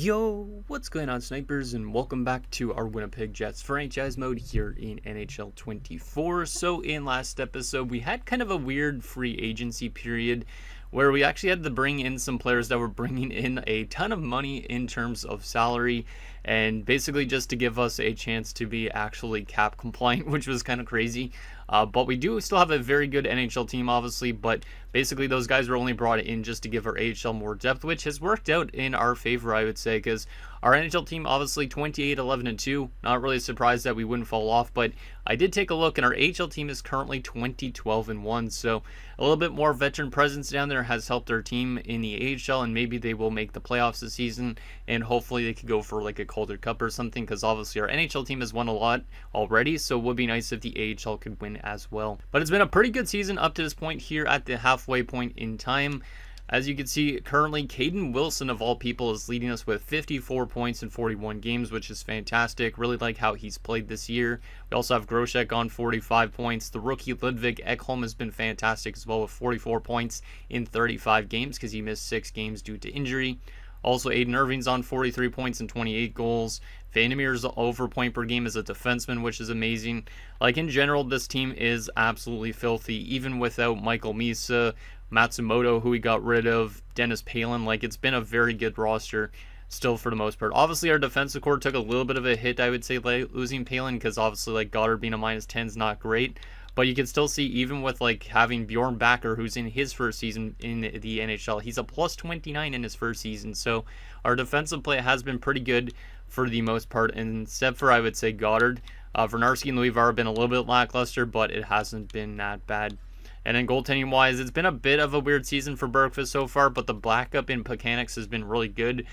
Yo, what's going on, snipers, and welcome back to our Winnipeg Jets franchise mode here in NHL 24. So in last episode, we had kind of a weird free agency period where we actually had to bring in some players that were bringing in a ton of money in terms of salary, and basically just to give us a chance to be actually cap compliant, which was kind of crazy. But we do still have a very good NHL team, obviously, but basically those guys were only brought in just to give our AHL more depth, which has worked out in our favor, I would say, because our NHL team, obviously 28-11-2, not really surprised that we wouldn't fall off, but I did take a look, and our AHL team is currently 20-12-1, so a little bit more veteran presence down there has helped our team in the AHL, and maybe they will make the playoffs this season, and hopefully they could go for like a Calder Cup or something, because obviously our NHL team has won a lot already, so it would be nice if the AHL could win as well. But it's been a pretty good season up to this point here at the halfway point in time. As you can see, currently Caden Wilson, of all people, is leading us with 54 points in 41 games, which is fantastic. Really like how he's played this year. We also have Groshek on 45 points. The rookie Ludwig Ekholm has been fantastic as well with 44 points in 35 games because he missed 6 games due to injury. Also, Aiden Irving's on 43 points and 28 goals. Vandemeer's over point per game as a defenseman, which is amazing. Like, in general, this team is absolutely filthy, even without Michael Misa, Matsumoto, who we got rid of, Dennis Palin. Like, it's been a very good roster still for the most part. Obviously, our defensive core took a little bit of a hit, I would say, like losing Palin, because obviously, like, Goddard being a -10 is not great. But you can still see, even with like having Bjorn Backer, who's in his first season in the NHL, he's a +29 in his first season. So our defensive play has been pretty good for the most part, and except for, I would say, Goddard. Vernarski and Louis Var have been a little bit lackluster, but it hasn't been that bad. And then goaltending wise, it's been a bit of a weird season for Bergfist so far, but the backup in Mechanics has been really good.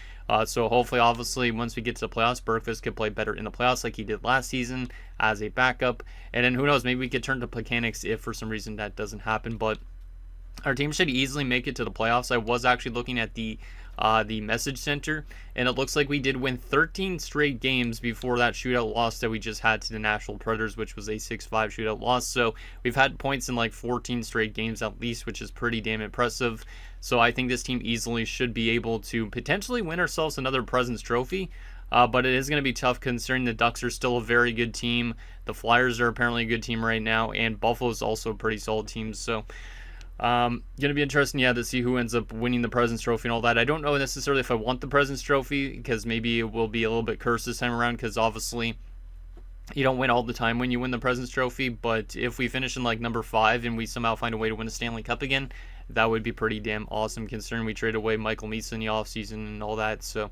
So hopefully, obviously, once we get to the playoffs, Bergfist could play better in the playoffs like he did last season as a backup. And then who knows, maybe we could turn to Mechanics if for some reason that doesn't happen. But our team should easily make it to the playoffs. I was actually looking at the message center, and it looks like we did win 13 straight games before that shootout loss that we just had to the Nashville Predators, which was a 6-5 shootout loss. So we've had points in like 14 straight games at least, which is pretty damn impressive. So I think this team easily should be able to potentially win ourselves another President's Trophy. But it is going to be tough considering the Ducks are still a very good team. The Flyers are apparently a good team right now, and Buffalo is also a pretty solid team. So going to be interesting, to see who ends up winning the President's Trophy and all that. I don't know necessarily if I want the President's Trophy, because maybe it will be a little bit cursed this time around, because obviously you don't win all the time when you win the President's Trophy. But if we finish in like number 5 and we somehow find a way to win a Stanley Cup again, that would be pretty damn awesome, considering we traded away Michael Misa in the offseason and all that. So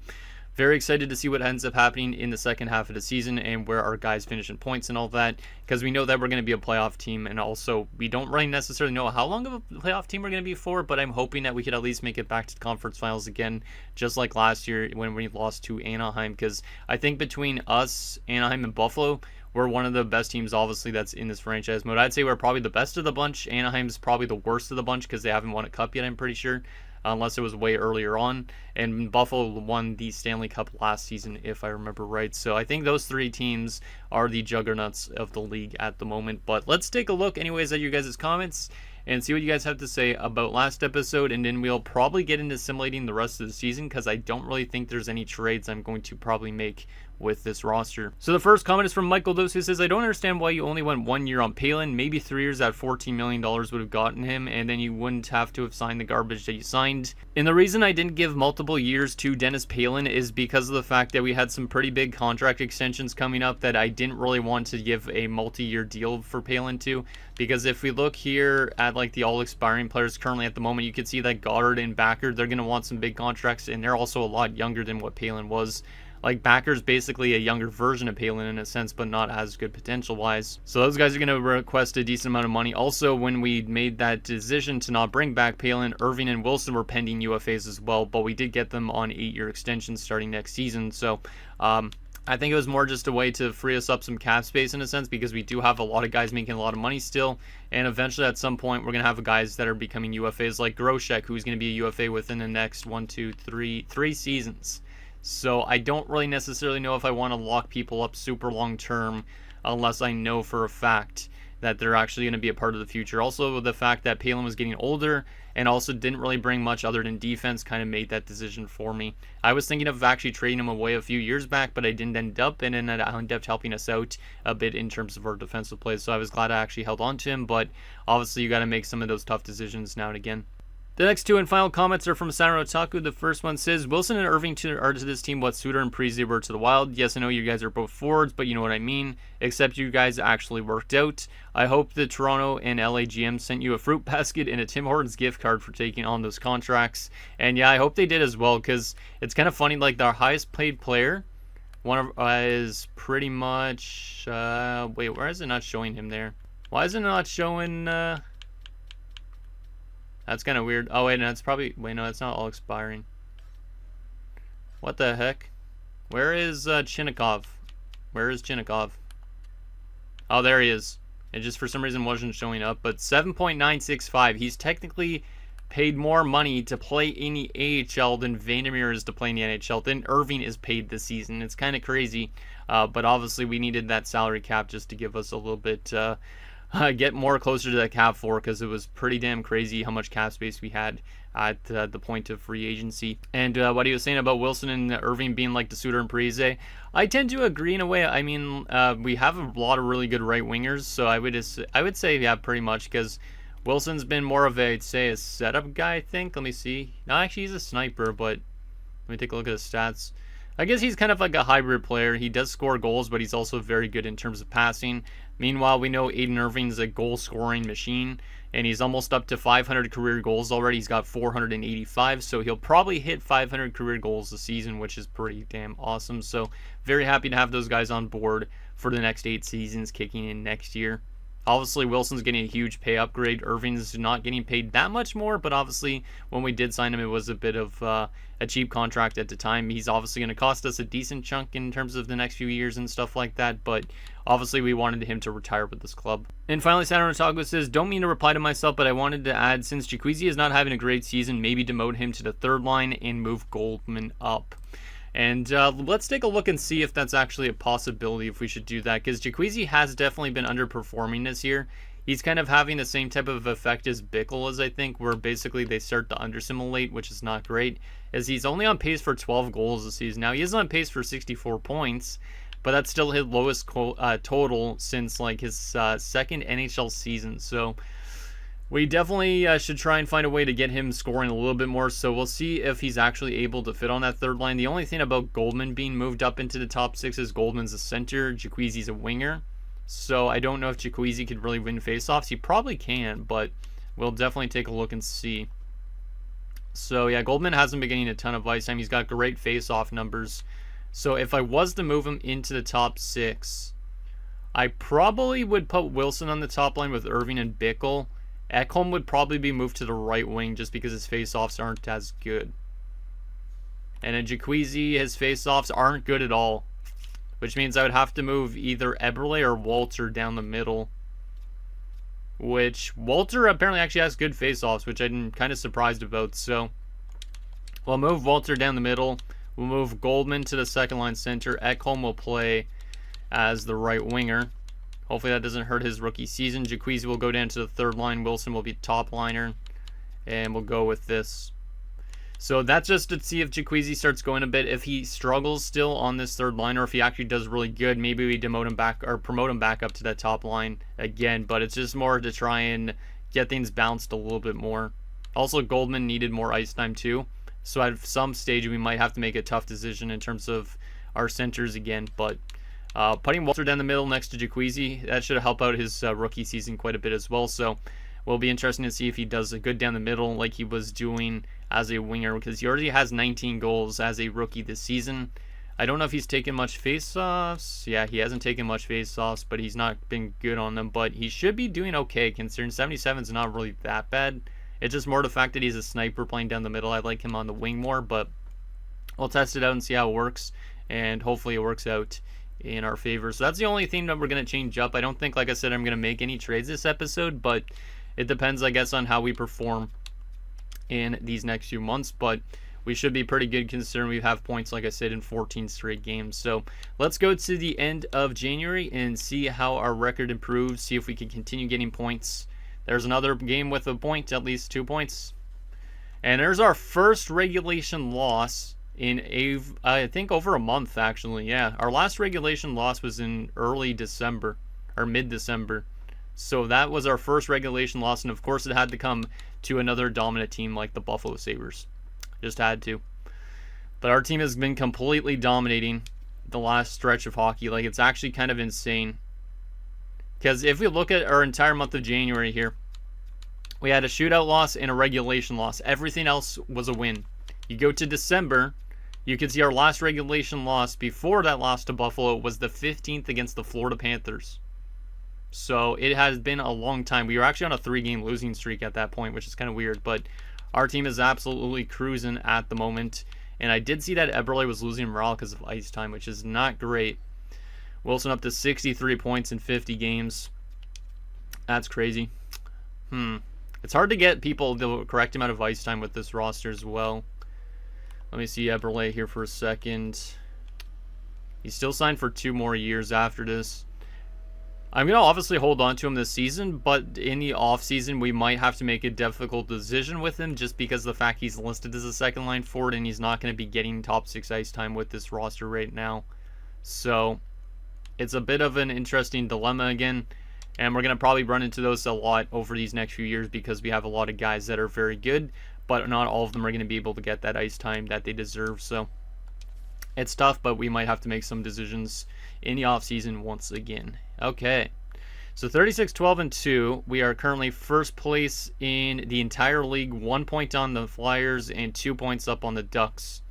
very excited to see what ends up happening in the second half of the season and where our guys finish in points and all that, because we know that we're going to be a playoff team, and also we don't really necessarily know how long of a playoff team we're going to be for, but I'm hoping that we could at least make it back to the conference finals again, just like last year when we lost to Anaheim, because I think between us, Anaheim, and Buffalo, we're one of the best teams, obviously, that's in this franchise mode. I'd say we're probably the best of the bunch. Anaheim's probably the worst of the bunch because they haven't won a cup yet, I'm pretty sure, unless it was way earlier on. And Buffalo won the Stanley Cup last season, if I remember right. So I think those 3 teams are the juggernauts of the league at the moment. But let's take a look anyways at you guys' comments and see what you guys have to say about last episode, and then we'll probably get into simulating the rest of the season, because I don't really think there's any trades I'm going to probably make with this roster. So the first comment is from Michael Dos, who says, I don't understand why you only went 1 year on Palin. Maybe 3 years at $14 million would have gotten him, and then you wouldn't have to have signed the garbage that you signed. And the reason I didn't give multiple years to Dennis Palin is because of the fact that we had some pretty big contract extensions coming up that I didn't really want to give a multi-year deal for Palin to. Because if we look here at like the all expiring players currently at the moment, you can see that Goddard and Backer, they're going to want some big contracts, and they're also a lot younger than what Palin was. Like, Backer's basically a younger version of Palin in a sense, but not as good potential-wise. So those guys are going to request a decent amount of money. Also, when we made that decision to not bring back Palin, Irving and Wilson were pending UFAs as well, but we did get them on 8-year extensions starting next season. So I think it was more just a way to free us up some cap space in a sense, because we do have a lot of guys making a lot of money still, and eventually at some point we're going to have guys that are becoming UFAs like Groshek, who's going to be a UFA within the next 3 seasons. So I don't really necessarily know if I want to lock people up super long term unless I know for a fact that they're actually going to be a part of the future. Also, the fact that Palin was getting older and also didn't really bring much other than defense kind of made that decision for me. I was thinking of actually trading him away a few years back, but I didn't end up, and then I ended up helping us out a bit in terms of our defensive plays. So I was glad I actually held on to him, but obviously you got to make some of those tough decisions now and again. The next two and final comments are from Samurai Otaku. The first one says, Wilson and Irving are to this team what Suter and Parise were to the Wild. Yes, I know you guys are both forwards, but you know what I mean. Except you guys actually worked out. I hope the Toronto and LA GM sent you a fruit basket and a Tim Hortons gift card for taking on those contracts. And yeah, I hope they did as well, because it's kind of funny, like their highest paid player, one of is pretty much, wait, why is it not showing him there? Why is it not showing, that's kind of weird. Oh, wait, no, it's probably... Wait, no, it's not all expiring. What the heck? Where is Chinnikov? Where is Chinnikov? Oh, there he is. It just, for some reason, wasn't showing up. But 7.965. He's technically paid more money to play in the AHL than Vandermeer is to play in the NHL. Then Irving is paid this season. It's kind of crazy. But obviously, we needed that salary cap just to give us a little bit... get more closer to that cap floor, because it was pretty damn crazy how much cap space we had at the point of free agency. And what he was saying about Wilson and Irving being like the Suter and Parise, I tend to agree in a way. I mean, we have a lot of really good right wingers, so I would say yeah, pretty much, because Wilson's been more of a, say, a setup guy, I think. Let me see. No, actually, he's a sniper, but let me take a look at his stats. I guess he's kind of like a hybrid player. He does score goals, but he's also very good in terms of passing. Meanwhile, we know Aiden Irving's a goal-scoring machine, and he's almost up to 500 career goals already. He's got 485, so he'll probably hit 500 career goals this season, which is pretty damn awesome. So very happy to have those guys on board for the next 8 seasons kicking in next year. Obviously, Wilson's getting a huge pay upgrade. Irving's not getting paid that much more, but obviously, when we did sign him, it was a bit of a cheap contract at the time. He's obviously going to cost us a decent chunk in terms of the next few years and stuff like that, but obviously, we wanted him to retire with this club. And finally, Saturn Otago says, don't mean to reply to myself, but I wanted to add, since Jacuzzi is not having a great season, maybe demote him to the third line and move Goldman up. And let's take a look and see if that's actually a possibility, if we should do that, because Jacuzzi has definitely been underperforming this year. He's kind of having the same type of effect as Bickle is, I think, where basically they start to undersimulate, which is not great, as he's only on pace for 12 goals this season. Now, he is on pace for 64 points, but that's still his lowest total since like his second NHL season. So we definitely should try and find a way to get him scoring a little bit more. So we'll see if he's actually able to fit on that third line. The only thing about Goldman being moved up into the top 6 is Goldman's a center, Jacuzzi's a winger. So I don't know if Jacuzzi could really win faceoffs. He probably can, but we'll definitely take a look and see. So yeah, Goldman hasn't been getting a ton of ice time. He's got great faceoff numbers. So if I was to move him into the top 6, I probably would put Wilson on the top line with Irving and Bickle. Ekholm would probably be moved to the right wing just because his faceoffs aren't as good. And in Jacuzzi, his faceoffs aren't good at all, which means I would have to move either Eberle or Walter down the middle. Which Walter apparently actually has good faceoffs, which I'm kind of surprised about. So we'll move Walter down the middle. We'll move Goldman to the second line center. Ekholm will play as the right winger. Hopefully that doesn't hurt his rookie season. Jacuzzi will go down to the third line. Wilson will be top liner. And we'll go with this. So that's just to see if Jacuzzi starts going a bit. If he struggles still on this third line, or if he actually does really good, maybe we demote him back or promote him back up to that top line again. But it's just more to try and get things balanced a little bit more. Also, Goldman needed more ice time too. So at some stage, we might have to make a tough decision in terms of our centers again. But putting Walter down the middle next to Jacuzzi, that should help out his rookie season quite a bit as well. So will be interesting to see if he does a good down the middle like he was doing as a winger, because he already has 19 goals as a rookie this season. I don't know if he's taken much face-offs. Yeah, he hasn't taken much face-offs, but he's not been good on them. But he should be doing okay, considering 77 is not really that bad. It's just more the fact that he's a sniper playing down the middle. I like him on the wing more, but we'll test it out and see how it works, and hopefully it works out in our favor. So that's the only thing that we're going to change up. I don't think, like I said, I'm going to make any trades this episode, but it depends, I guess, on how we perform in these next few months. But we should be pretty good considering we have points, like I said, in 14 straight games. So let's go to the end of January and see how our record improves, see if we can continue getting points. There's another game with a point, at least 2 points. And there's our first regulation loss in I think over a month, actually. Yeah, our last regulation loss was in early December, or mid-December. So that was our first regulation loss, and of course it had to come to another dominant team like the Buffalo Sabres. Just had to. But our team has been completely dominating the last stretch of hockey. Like, it's actually kind of insane. Because if we look at our entire month of January here, we had a shootout loss and a regulation loss. Everything else was a win. You go to December, you can see our last regulation loss before that loss to Buffalo was the 15th against the Florida Panthers. So it has been a long time. We were actually on a 3-game losing streak at that point, which is kind of weird. But our team is absolutely cruising at the moment. And I did see that Eberle was losing morale because of ice time, which is not great. Wilson up to 63 points in 50 games. That's crazy. It's hard to get people the correct amount of ice time with this roster as well. Let me see Eberle here for a second. He's still signed for 2 more years after this. I'm going to obviously hold on to him this season, but in the offseason, we might have to make a difficult decision with him just because of the fact he's listed as a second-line forward and he's not going to be getting top 6 ice time with this roster right now. So it's a bit of an interesting dilemma again, and we're going to probably run into those a lot over these next few years because we have a lot of guys that are very good, but not all of them are going to be able to get that ice time that they deserve. So it's tough, but we might have to make some decisions in the offseason once again. Okay, so 36-12-2. We are currently first place in the entire league, 1 point on the Flyers and 2 points up on the Ducks.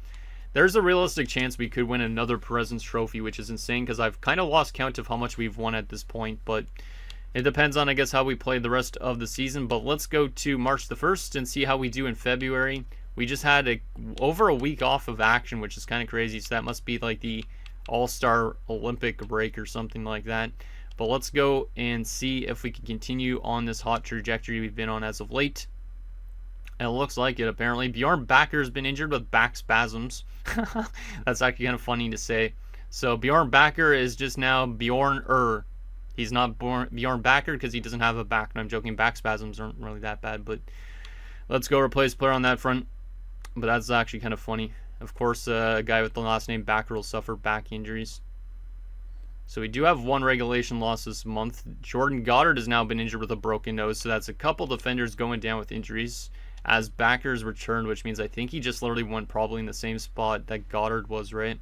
There's a realistic chance we could win another President's Trophy, which is insane because I've kind of lost count of how much we've won at this point, but it depends on, I guess, how we play the rest of the season. But let's go to March the 1st and see how we do in February. We just had over a week off of action, which is kind of crazy, so that must be like the All-Star Olympic break or something like that. But let's go and see if we can continue on this hot trajectory we've been on as of late. And it looks like it, apparently. Bjorn Backer has been injured with back spasms. That's actually kind of funny to say. So Bjorn Backer is just now Bjorn-er. He's not Bjorn Backer because he doesn't have a back. No, I'm joking. Back spasms aren't really that bad. But let's go replace player on that front. But that's actually kind of funny. Of course, a guy with the last name Backer will suffer back injuries. So we do have 1 regulation loss this month. Jordan Goddard has now been injured with a broken nose, so that's a couple defenders going down with injuries as Backer's returned, which means I think he just literally went probably in the same spot that Goddard was, right?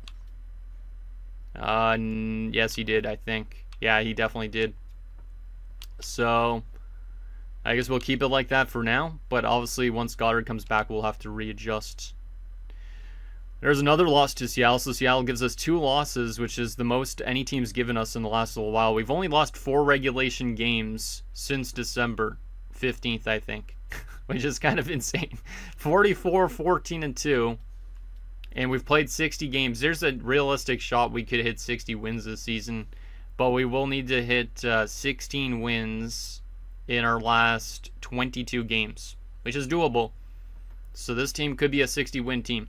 Yes, he did, I think. Yeah, he definitely did. So I guess we'll keep it like that for now, but obviously once Goddard comes back, we'll have to readjust. There's another loss to Seattle, so Seattle gives us 2 losses, which is the most any team's given us in the last little while. We've only lost 4 regulation games since December 15th, I think, which is kind of insane. 44-14-2, and we've played 60 games. There's a realistic shot we could hit 60 wins this season, but we will need to hit 16 wins in our last 22 games, which is doable. So this team could be a 60-win team,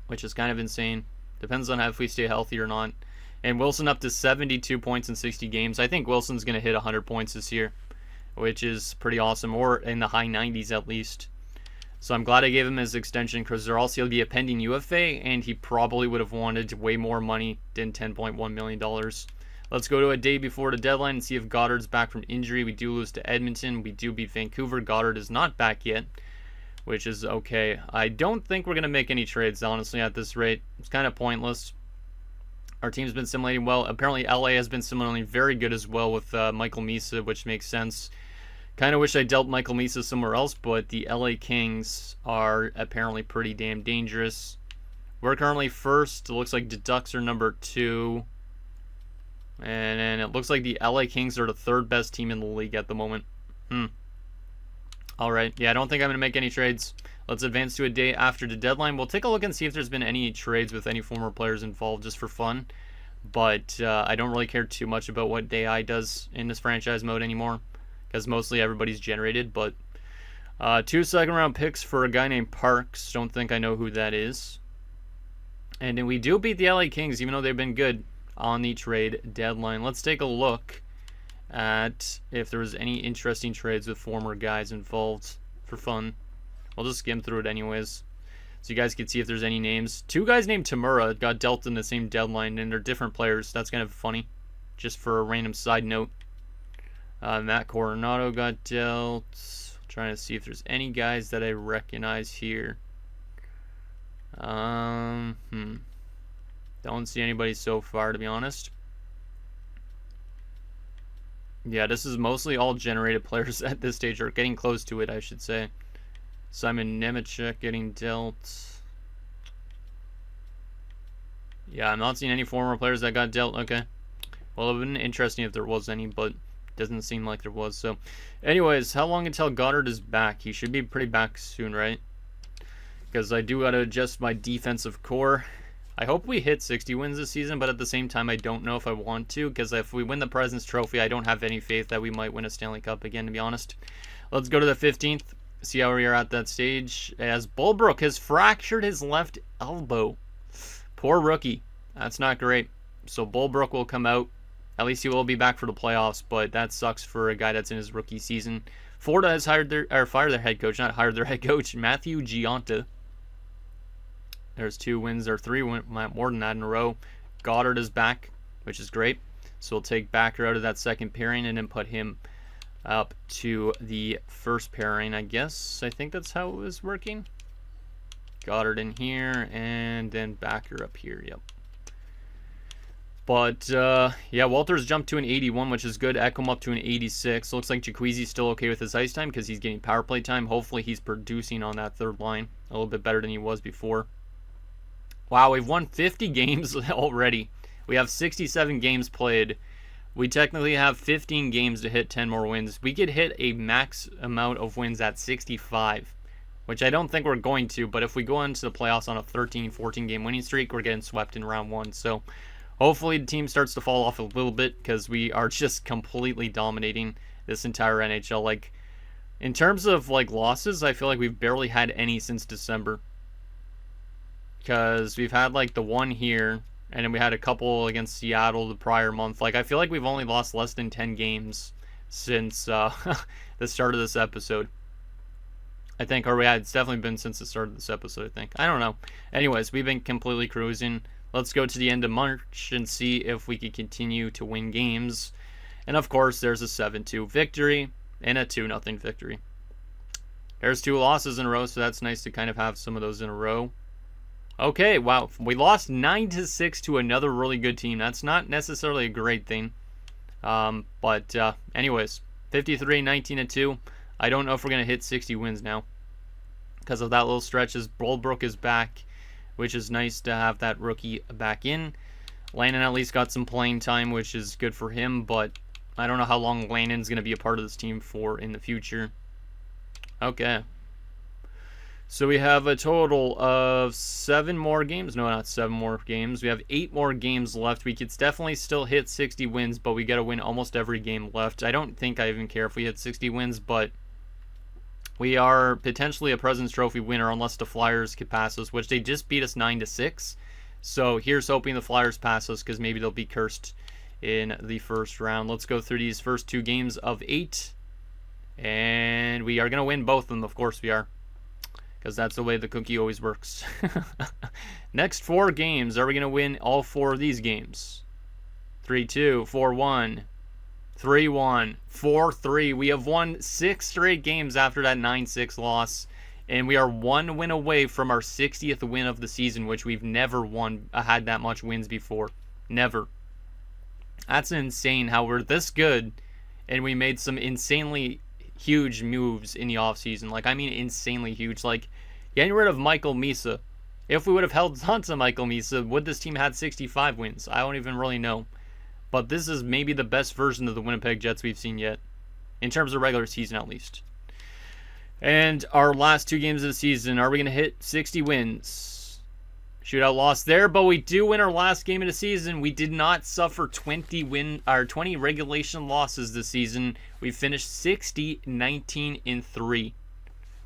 which is kind of insane. Depends on if we stay healthy or not. And Wilson up to 72 points in 60 games. I think Wilson's going to hit 100 points this year, which is pretty awesome, or in the high 90s at least. So I'm glad I gave him his extension because there also will be a pending UFA, and he probably would have wanted way more money than $10.1 million. Let's go to a day before the deadline and see if Goddard's back from injury. We do lose to Edmonton. We do beat Vancouver. Goddard is not back yet, which is okay. I don't think we're going to make any trades, honestly, at this rate. It's kind of pointless. Our team's been simulating well. Apparently, LA has been simulating very good as well with Michael Misa, which makes sense. Kind of wish I dealt Michael Misa somewhere else, but the LA Kings are apparently pretty damn dangerous. We're currently first. It looks like the Ducks are number 2. And it looks like the LA Kings are the 3rd best team in the league at the moment. Alright, yeah, I don't think I'm going to make any trades. Let's advance to a day after the deadline. We'll take a look and see if there's been any trades with any former players involved just for fun. But I don't really care too much about what AI does in this franchise mode anymore, because mostly everybody's generated. But 2 second-round picks for a guy named Parks. Don't think I know who that is. And then we do beat the LA Kings, even though they've been good on the trade deadline. Let's take a look at if there was any interesting trades with former guys involved for fun. I'll just skim through it anyways, so you guys can see if there's any names. 2 guys named Tamura got dealt in the same deadline, and they're different players. That's kind of funny, just for a random side note. Matt Coronado got dealt. Trying to see if there's any guys that I recognize here. Don't see anybody so far, to be honest. Yeah, this is mostly all generated players at this stage, or getting close to it, I should say. Simon Nemechek getting dealt. Yeah, I'm not seeing any former players that got dealt. Okay. Well, it would have been interesting if there was any, but doesn't seem like there was. So, anyways, how long until Goddard is back? He should be pretty back soon, right? Because I do got to adjust my defensive core. I hope we hit 60 wins this season, but at the same time, I don't know if I want to, because if we win the President's Trophy, I don't have any faith that we might win a Stanley Cup again, to be honest. Let's go to the 15th, see how we are at that stage, as Bulbrook has fractured his left elbow. Poor rookie. That's not great. So Bulbrook will come out. At least he will be back for the playoffs, but that sucks for a guy that's in his rookie season. Florida has fired their head coach, not hired their head coach, Matthew Giunta. There's 2 wins, or 3 more than that in a row. Goddard is back, which is great. So we'll take Backer out of that second pairing and then put him up to the first pairing, I guess. I think that's how it was working. Goddard in here, and then Backer up here, yep. But, yeah, Walters jumped to an 81, which is good. Ekholm up to an 86. Looks like Jacqueezy's still okay with his ice time because he's getting power play time. Hopefully he's producing on that third line a little bit better than he was before. Wow, we've won 50 games already. We have 67 games played. We technically have 15 games to hit 10 more wins. We could hit a max amount of wins at 65, which I don't think we're going to, but if we go into the playoffs on a 13, 14 game winning streak, we're getting swept in round 1. So hopefully the team starts to fall off a little bit, because we are just completely dominating this entire NHL. Like, in terms of like losses, I feel like we've barely had any since December. Because we've had like the one here, and then we had a couple against Seattle the prior month. Like, I feel like we've only lost less than 10 games since the start of this episode. I think, or it's definitely been since the start of this episode, I think. I don't know. Anyways, we've been completely cruising. Let's go to the end of March and see if we can continue to win games. And of course, there's a 7-2 victory and a 2-0 victory. There's 2 losses in a row, so that's nice to kind of have some of those in a row. Okay, wow. We lost 9-6 to another really good team. That's not necessarily a great thing. But anyways, 53, 19-2. I don't know if we're going to hit 60 wins now because of that little stretch, as Bulbrook is back, which is nice to have that rookie back in. Landon at least got some playing time, which is good for him, but I don't know how long Landon's going to be a part of this team for in the future. Okay. So we have a total of 7 more games. No, not 7 more games. We have 8 more games left. We could definitely still hit 60 wins, but we got to win almost every game left. I don't think I even care if we hit 60 wins, but we are potentially a President's Trophy winner unless the Flyers could pass us, which they just beat us 9-6. So here's hoping the Flyers pass us, because maybe they'll be cursed in the first round. Let's go through these first 2 games of 8. And we are going to win both of them. Of course we are, because that's the way the cookie always works. Next 4 games, are we going to win all 4 of these games? 3-2, 4-1, 3-1, 4-3. We have won 6 straight games after that 9-6 loss, and we are 1 win away from our 60th win of the season, which we've never had that much wins before. Never. That's insane how we're this good, and we made some insanely huge moves in the offseason. Like, I mean insanely huge. Like, getting rid of Michael Misa. If we would have held on to Michael Misa, would this team had 65 wins? I don't even really know. But this is maybe the best version of the Winnipeg Jets we've seen yet, in terms of regular season at least. And our last 2 games of the season, are we going to hit 60 wins? Shootout loss there, but we do win our last game of the season. We did not suffer 20 regulation losses this season. We finished 60, 19-3.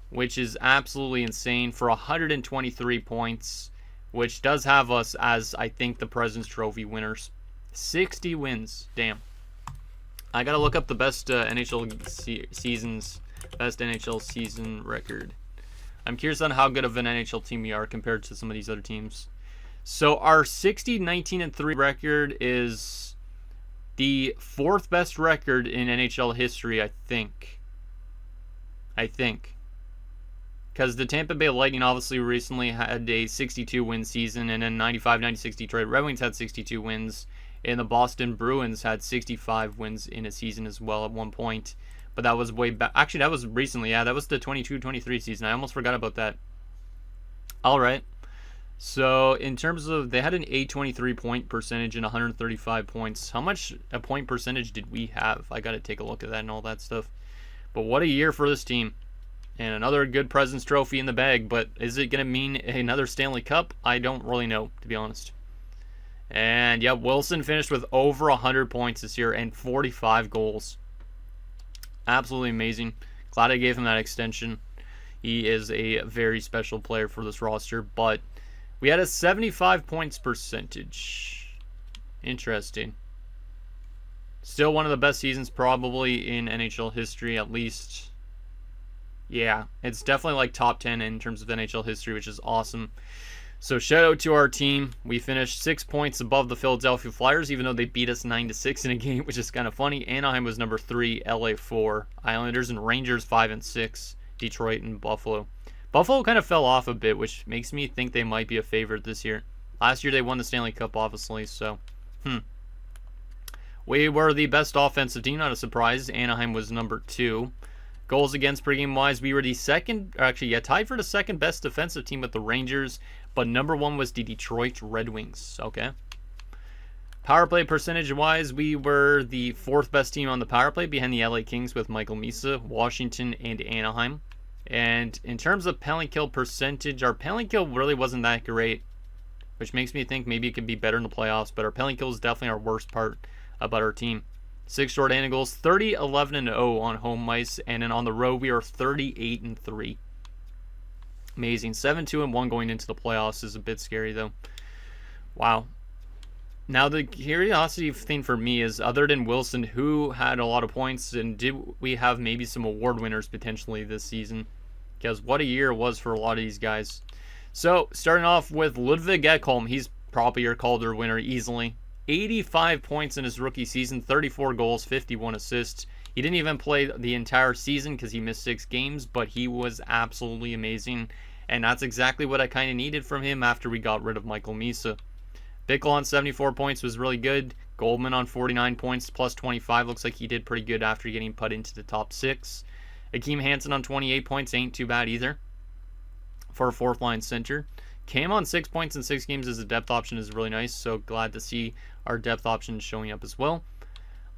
which is absolutely insane for 123 points, which does have us as, I think, the President's Trophy winners. 60 wins. Damn. I gotta look up the best NHL seasons, best NHL season record. I'm curious on how good of an NHL team we are compared to some of these other teams. So our 60, 19, and 3 record is the 4th best record in NHL history, I think. Because the Tampa Bay Lightning obviously recently had a 62-win season, and then 95-96 Detroit Red Wings had 62 wins, and the Boston Bruins had 65 wins in a season as well at one point. But that was way back. Actually, that was recently. Yeah, that was the 22-23 season. I almost forgot about that. All right. So in terms of, they had an 823 point percentage and 135 points. How much a point percentage did we have? I got to take a look at that and all that stuff. But what a year for this team. And another good President's Trophy in the bag. But is it going to mean another Stanley Cup? I don't really know, to be honest. And yeah, Wilson finished with over 100 points this year and 45 goals. Absolutely amazing. Glad I gave him that extension. He is a very special player for this roster. But we had a 75 points percentage. Interesting. Still one of the best seasons probably in NHL history, at least. Yeah, it's definitely like top 10 in terms of NHL history, which is awesome. So shout out to our team. We finished 6 points above the Philadelphia Flyers, even though they beat us 9-6 in a game, which is kind of funny. Anaheim was number 3, LA 4, Islanders and Rangers 5 and 6, Detroit and Buffalo. Buffalo kind of fell off a bit, which makes me think they might be a favorite this year. Last year they won the Stanley Cup, obviously, so we were the best offensive team, not a surprise. Anaheim was number 2. Goals against per game wise, we were the second, or actually, yeah, tied for the second best defensive team with the Rangers, but number 1 was the Detroit Red Wings. Okay. Power play percentage wise, we were the 4th best team on the power play behind the LA Kings with Michael Misa, Washington, and Anaheim. And in terms of penalty kill percentage, our penalty kill really wasn't that great, which makes me think maybe it could be better in the playoffs, but our penalty kill is definitely our worst part about our team. 6 short-handed goals, 30, 11, and 0 on home ice, and then on the road we are 38 and 3. Amazing. 7-2 and 1 going into the playoffs is a bit scary though. Wow. Now the curiosity thing for me is, other than Wilson, who had a lot of points, and did we have maybe some award winners potentially this season? Because what a year it was for a lot of these guys. So starting off with Ludwig Ekholm, he's probably your Calder winner easily. 85 points in his rookie season, 34 goals, 51 assists. He didn't even play the entire season because he missed 6 games, but he was absolutely amazing. And that's exactly what I kind of needed from him after we got rid of Michael Misa. Bickle on 74 points was really good. Goldman on 49 points, plus 25. Looks like he did pretty good after getting put into the top 6. Akeem Hansen on 28 points ain't too bad either for a 4th line center. Cam on 6 points in 6 games as a depth option is really nice, so glad to see our depth options showing up as well.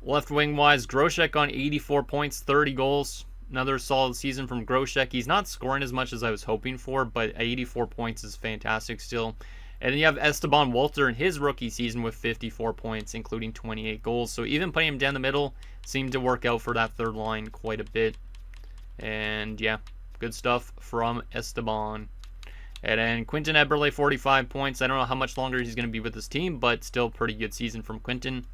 Left wing wise, Grosek on 84 points, 30 goals. Another solid season from Grosek. He's not scoring as much as I was hoping for, but 84 points is fantastic still. And then you have Esteban Walter in his rookie season with 54 points, including 28 goals. So even putting him down the middle seemed to work out for that 3rd line quite a bit. And yeah, good stuff from Esteban. And then Quinton Eberle, 45 points. I don't know how much longer he's going to be with this team, but still pretty good season from Quinton.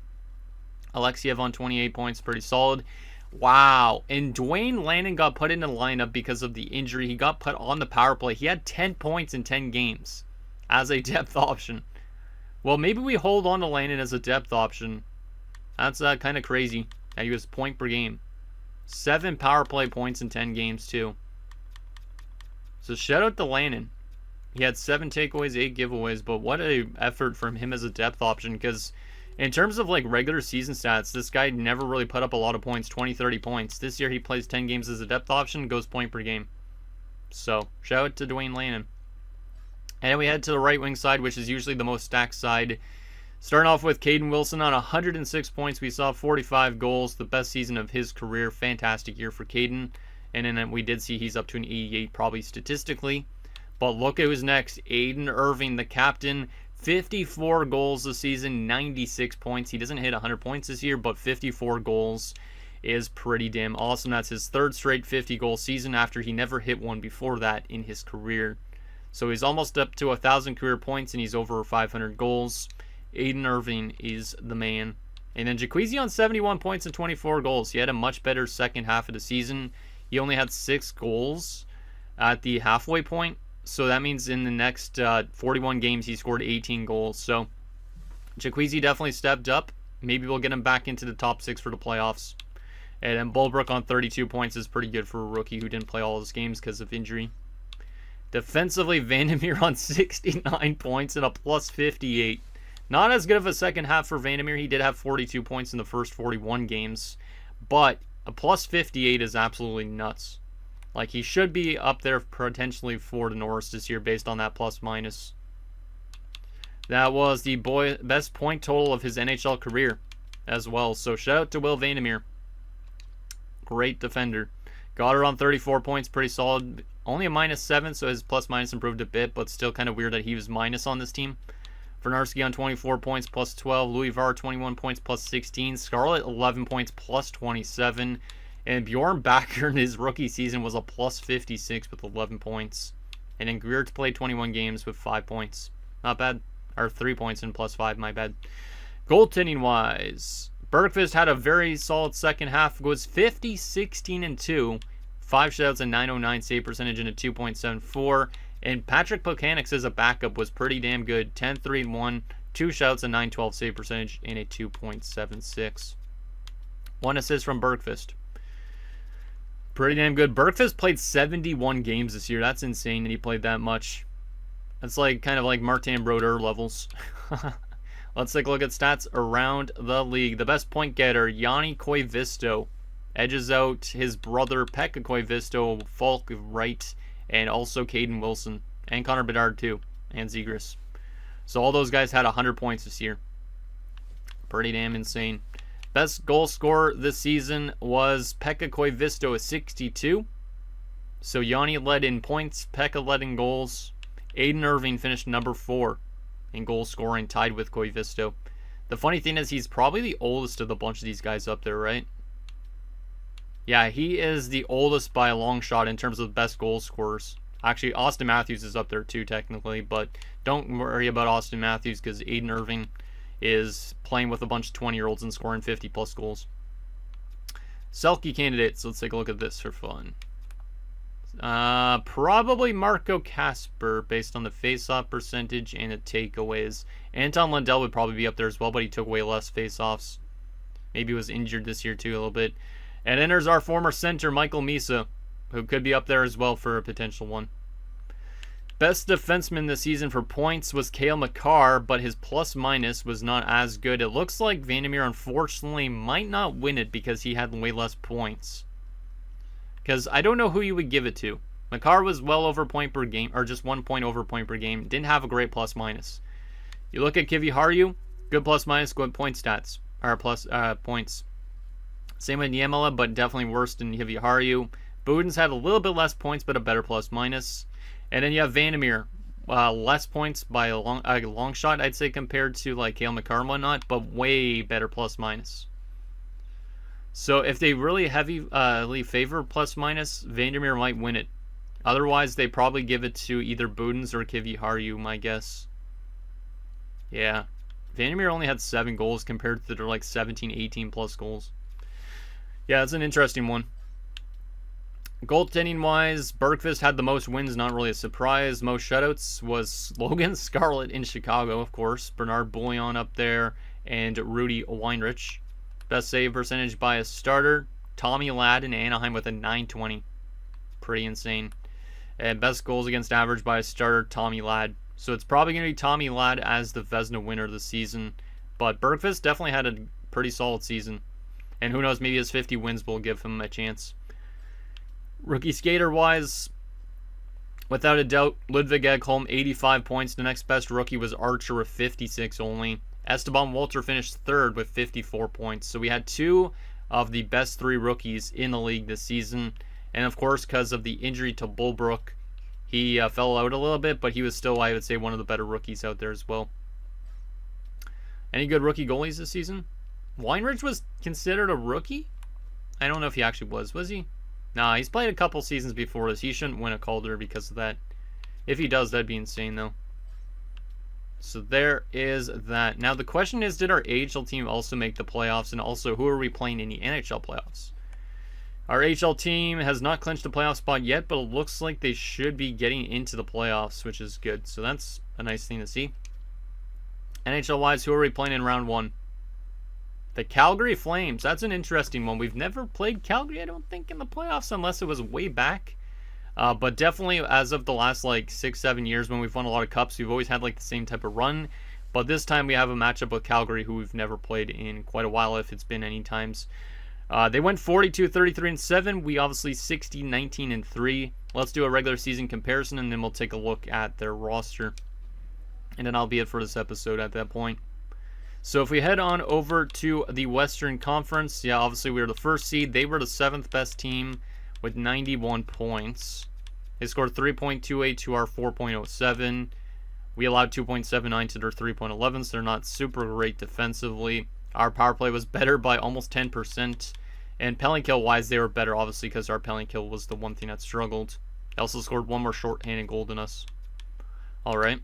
Alexiev on 28 points, pretty solid. Wow. And Dwayne Lannon got put in the lineup because of the injury. He got put on the power play. He had 10 points in 10 games as a depth option. Well, maybe we hold on to Lannon as a depth option. That's kind of crazy that he was point per game. 7 power play points in 10 games, too. So shout out to Lannon. He had 7 takeaways, 8 giveaways, but what a effort from him as a depth option, because in terms of like regular season stats, this guy never really put up a lot of points, 20, 30 points. This year he plays 10 games as a depth option, goes point per game. So shout out to Dwayne Lannon. And then we head to the right wing side, which is usually the most stacked side. Starting off with Caden Wilson on 106 points. We saw 45 goals, the best season of his career. Fantastic year for Caden. And then we did see he's up to an 88 probably statistically. But look at who's next. Aiden Irving, the captain. 54 goals this season, 96 points. He doesn't hit 100 points this year, but 54 goals. is pretty damn awesome. That's his third straight 50-goal season after he never hit one before that in his career. So he's almost up to 1,000 career points, and he's over 500 goals. Aiden Irving is the man. And then Jaquezie on 71 points and 24 goals. He had a much better second half of the season. He only had 6 goals at the halfway point. So that means in the next 41 games, he scored 18 goals. So Jaquezie definitely stepped up. Maybe we'll get him back into the top 6 for the playoffs. And then Bulbrook on 32 points is pretty good for a rookie who didn't play all his games because of injury. Defensively, Vandermeer on 69 points and a plus 58. Not as good of a second half for Vandermeer. He did have 42 points in the first 41 games. But a plus 58 is absolutely nuts. Like, he should be up there potentially for the Norris this year based on that plus minus. That was the best point total of his NHL career as well. So shout out to Will Vandermeer. Great defender. Goddard on 34 points, pretty solid. Only a -7, so his plus-minus improved a bit, but still kind of weird that he was minus on this team. Vernarski on 24 points, plus 12. Louis Varr, 21 points, plus 16. Scarlett, 11 points, plus 27. And Bjorn Backer in his rookie season was a plus 56 with 11 points. And then Greer played 21 games with 5 points. Not bad. Or 3 points and plus 5, my bad. Goaltending-wise, Bergqvist had a very solid second half. Goes 50, 16, and 2. 5 shutouts, a 909 save percentage, and a 2.74. And Patrick Plekanec as a backup was pretty damn good. 10, 3, and 1. 2 shutouts, a 912 save percentage, and a 2.76. 1 assist from Bergqvist. Pretty damn good. Bergqvist played 71 games this year. That's insane that he played that much. That's like kind of like Martin Brodeur levels. Let's take a look at stats around the league. The best point getter, Yanni Koivisto, edges out his brother Pekka Koivisto, Falk Wright, and also Caden Wilson, and Connor Bedard too, and Zegras. So all those guys had 100 points this year. Pretty damn insane. Best goal scorer this season was Pekka Koivisto at 62. So Yanni led in points, Pekka led in goals. Aiden Irving finished number 4 in goal scoring, tied with Koivisto. The funny thing is he's probably the oldest of the bunch of these guys up there, right? Yeah, he is the oldest by a long shot in terms of best goal scorers. Actually, Austin Matthews is up there too, technically, but don't worry about Austin Matthews because Aiden Irving is playing with a bunch of 20-year-olds and scoring 50-plus goals. Selke candidates. Let's take a look at this for fun. Probably Marco Kasper based on the face-off percentage and the takeaways. Anton Lundell would probably be up there as well, but he took way less face-offs. Maybe he was injured this year too a little bit. And then there's our former center, Michael Misa, who could be up there as well for a potential one. Best defenseman this season for points was Cale Makar, but his plus-minus was not as good. It looks like Vandermeer, unfortunately, might not win it because he had way less points. Because I don't know who you would give it to. Makar was well over point per game, or just 1 point over point per game. Didn't have a great plus-minus. You look at Kivi Harju, good plus-minus, good point stats, or plus points. Same with Niemela, but definitely worse than Kivi Harju. Budens had a little bit less points, but a better plus-minus. And then you have Vandermeer, less points by a long shot, I'd say, compared to like Cale Makar and whatnot, but way better plus-minus. So if they really heavily favor plus-minus, Vandermeer might win it. Otherwise, they probably give it to either Budens or Kivi Harju, my guess. Yeah. Vandermeer only had 7 goals compared to their like 17, 18 plus goals. Yeah, it's an interesting one. Goaltending-wise, Bergqvist had the most wins, not really a surprise. Most shutouts was Logan Scarlett in Chicago, of course. Bernard Bouillon up there, and Rudy Weinrich. Best save percentage by a starter, Tommy Ladd in Anaheim with a 920. Pretty insane. And best goals against average by a starter, Tommy Ladd. So it's probably going to be Tommy Ladd as the Vezina winner this season. But Bergqvist definitely had a pretty solid season. And who knows, maybe his 50 wins will give him a chance. Rookie skater-wise, without a doubt, Ludwig Ekholm, 85 points. The next best rookie was Archer with 56 only. Esteban Walter finished 3rd with 54 points. So we had 2 of the best 3 rookies in the league this season. And of course, because of the injury to Bulbrook, he fell out a little bit, but he was still, I would say, one of the better rookies out there as well. Any good rookie goalies this season? Weinrich was considered a rookie? I don't know if he actually was. Was he? Nah, he's played a couple seasons before this. He shouldn't win a Calder because of that. If he does, that'd be insane, though. So there is that. Now, the question is, did our AHL team also make the playoffs? And also, who are we playing in the NHL playoffs? Our AHL team has not clinched a playoff spot yet, but it looks like they should be getting into the playoffs, which is good. So that's a nice thing to see. NHL-wise, who are we playing in round 1? The Calgary Flames. That's an interesting one. We've never played Calgary, I don't think, in the playoffs, unless it was way back. But definitely, as of the last, 6-7 years when we've won a lot of cups, we've always had, the same type of run. But this time, we have a matchup with Calgary, who we've never played in quite a while, if it's been any times. They went 42-33-7. We obviously 60-19-3. Let's do a regular season comparison, and then we'll take a look at their roster. And then I'll be it for this episode at that point. So if we head on over to the Western Conference, yeah, obviously we were the first seed. They were the 7th best team with 91 points. They scored 3.28 to our 4.07. We allowed 2.79 to their 3.11, so they're not super great defensively. Our power play was better by almost 10%. And penalty kill wise, they were better, obviously, because our penalty kill was the one thing that struggled. They also scored one more shorthanded goal than us. Alright.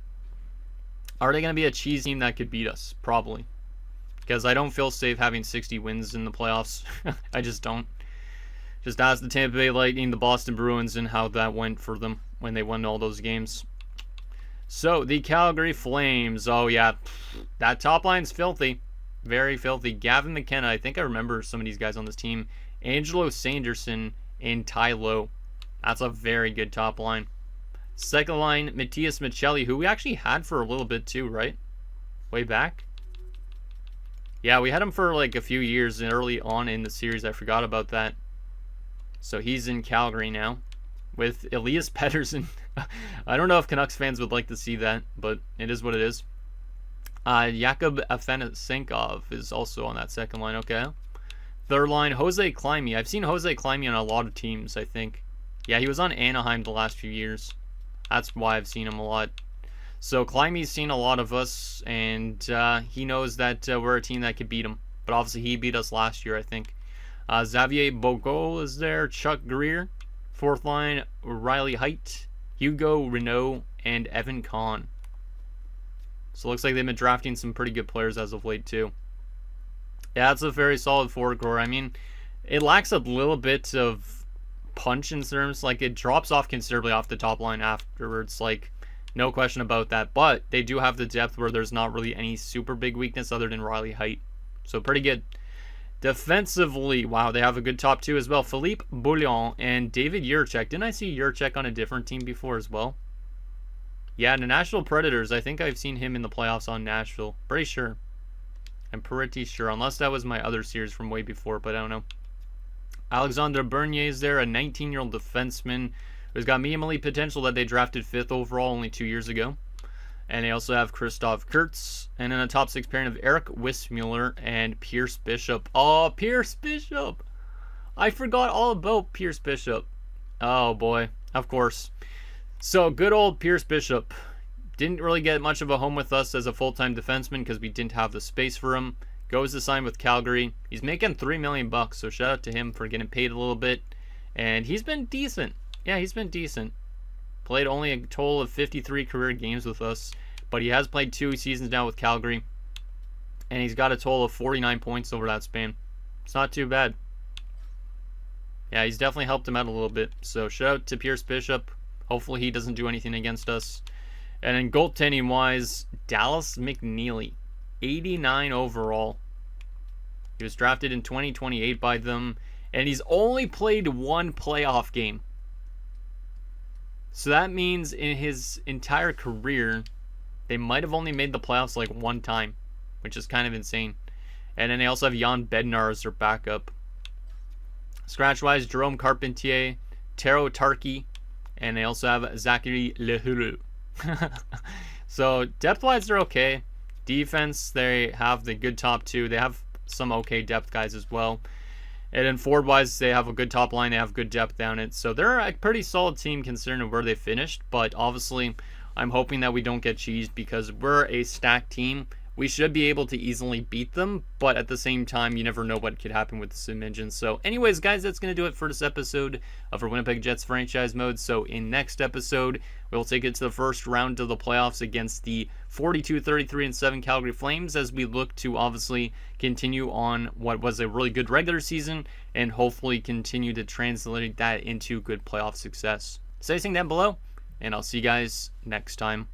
Are they going to be a cheese team that could beat us? Probably. Because I don't feel safe having 60 wins in the playoffs. I just don't. Just ask the Tampa Bay Lightning, the Boston Bruins, and how that went for them when they won all those games. So, the Calgary Flames. Oh, yeah. That top line's filthy. Very filthy. Gavin McKenna. I think I remember some of these guys on this team. Angelo Sanderson and Ty Lowe. That's a very good top line. Second line, Matthias Michelli, who we actually had for a little bit too, right? Way back? Yeah, we had him for a few years early on in the series. I forgot about that. So he's in Calgary now with Elias Pettersson. I don't know if Canucks fans would like to see that, but it is what it is. Jakub Afanasenkov is also on that second line, okay. Third line, Jose Climie. I've seen Jose Climie on a lot of teams, I think. Yeah, he was on Anaheim the last few years. That's why I've seen him a lot. So Climie's seen a lot of us, and he knows that we're a team that could beat him. But obviously he beat us last year, I think. Xavier Bogo is there. Chuck Greer. Fourth line, Riley Height, Hugo Renault, and Evan Kahn. So it looks like they've been drafting some pretty good players as of late, too. Yeah, it's a very solid forward core. I mean, it lacks a little bit of punch in terms. It drops off considerably off the top line afterwards. No question about that. But they do have the depth where there's not really any super big weakness other than Riley Height. So pretty good. Defensively, wow, they have a good top two as well. Philippe Bouillon and David Juracek. Didn't I see Juracek on a different team before as well? Yeah, the Nashville Predators. I think I've seen him in the playoffs on Nashville. Pretty sure. I'm pretty sure. Unless that was my other series from way before, but I don't know. Alexandre Bernier is there, a 19-year-old defenseman who's got medium elite potential that they drafted 5th overall only 2 years ago. And they also have Christoph Kurtz. And then a top 6 pairing of Eric Wismuller and Pierce Bishop. Oh, Pierce Bishop! I forgot all about Pierce Bishop. Oh, boy. Of course. So, good old Pierce Bishop. Didn't really get much of a home with us as a full-time defenseman because we didn't have the space for him. Goes to sign with Calgary. He's making $3 million, so shout out to him for getting paid a little bit. And he's been decent. Yeah, he's been decent. Played only a total of 53 career games with us, but he has played 2 seasons now with Calgary. And he's got a total of 49 points over that span. It's not too bad. Yeah, he's definitely helped him out a little bit. So shout out to Pierce Bishop. Hopefully he doesn't do anything against us. And then goaltending-wise, Dallas McNeely, 89 overall. He was drafted in 2028 by them, and he's only played 1 playoff game. So that means in his entire career, they might have only made the playoffs 1 time, which is kind of insane. And then they also have Jan Bednar as their backup. Scratch-wise, Jerome Carpentier, Taro Tarki, and they also have Zachary Lehoulou. So depth-wise, they're okay. Defense, they have the good top 2. They have some okay depth guys as well. And then forward-wise, they have a good top line. They have good depth down it. So they're a pretty solid team considering where they finished. But obviously, I'm hoping that we don't get cheesed because we're a stacked team. we should be able to easily beat them, but at the same time, you never know what could happen with the sim engine. So anyways, guys, that's going to do it for this episode of our Winnipeg Jets franchise mode. So in next episode, we'll take it to the first round of the playoffs against the 42-33-7 Calgary Flames, as we look to obviously continue on what was a really good regular season and hopefully continue to translate that into good playoff success. Say anything down below, and I'll see you guys next time.